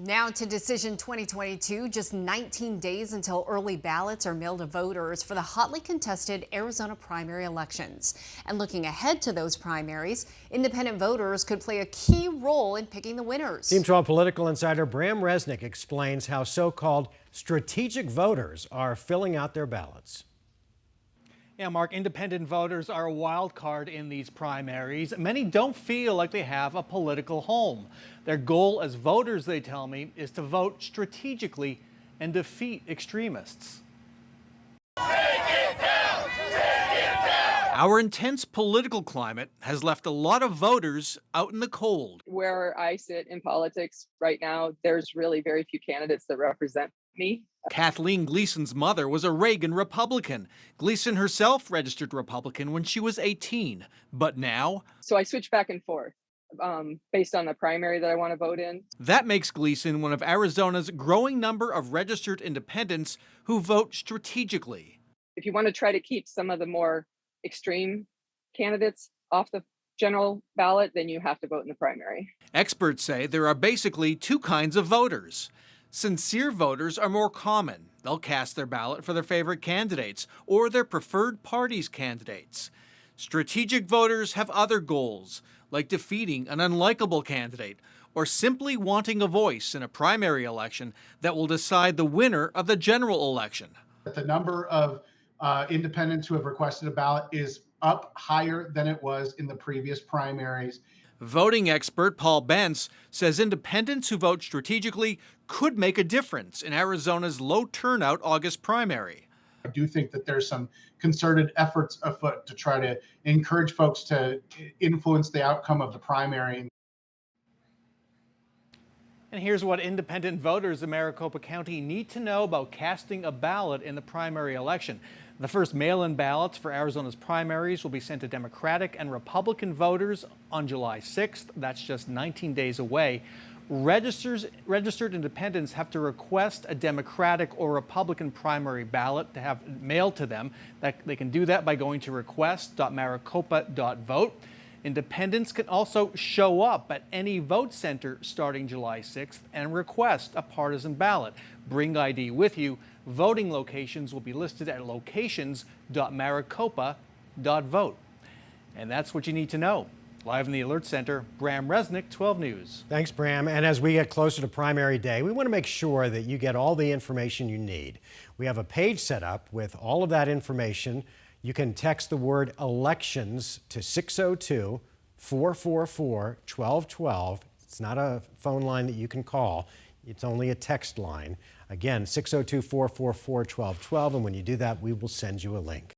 Now to Decision 2022, just 19 days until early ballots are mailed to voters for the hotly contested Arizona primary elections. And looking ahead to those primaries, independent voters could play a key role in picking the winners. Team 12 political insider Bram Resnick explains how so-called strategic voters are filling out their ballots. Yeah, Mark, independent voters are a wild card in these primaries. Many don't feel like they have a political home. Their goal as voters, they tell me, is to vote strategically and defeat extremists. Take it down! Take it down! Our intense political climate has left a lot of voters out in the cold. Where I sit in politics right now, there's really very few candidates that represent me. Kathleen Gleason's mother was a Reagan Republican. Gleason herself registered Republican when she was 18, but now... So I switch back and forth based on the primary that I want to vote in. That makes Gleason one of Arizona's growing number of registered independents who vote strategically. If you want to try to keep some of the more extreme candidates off the general ballot, then you have to vote in the primary. Experts say there are basically two kinds of voters. Sincere voters are more common. They'll cast their ballot for their favorite candidates or their preferred party's candidates. Strategic voters have other goals, like defeating an unlikable candidate or simply wanting a voice in a primary election that will decide the winner of the general election. The number of independents who have requested a ballot is up higher than it was in the previous primaries. Voting expert Paul Bentz says independents who vote strategically could make a difference in Arizona's low turnout August primary. I do think that there's some concerted efforts afoot to try to encourage folks to influence the outcome of the primary. And here's what independent voters in Maricopa County need to know about casting a ballot in the primary election. The first mail-in ballots for Arizona's primaries will be sent to Democratic and Republican voters on July 6th. That's just 19 days away. Registered independents have to request a Democratic or Republican primary ballot to have mailed to them. They can do that by going to request.maricopa.vote. Independents can also show up at any vote center starting July 6th and request a partisan ballot. Bring ID with you. Voting locations will be listed at locations.maricopa.vote. And that's what you need to know. Live in the Alert Center, Bram Resnick, 12 News. Thanks, Bram. And as we get closer to primary day, we want to make sure that you get all the information you need. We have a page set up with all of that information. You can text the word elections to 602-444-1212. It's not a phone line that you can call. It's only a text line. Again, 602-444-1212. And when you do that, we will send you a link.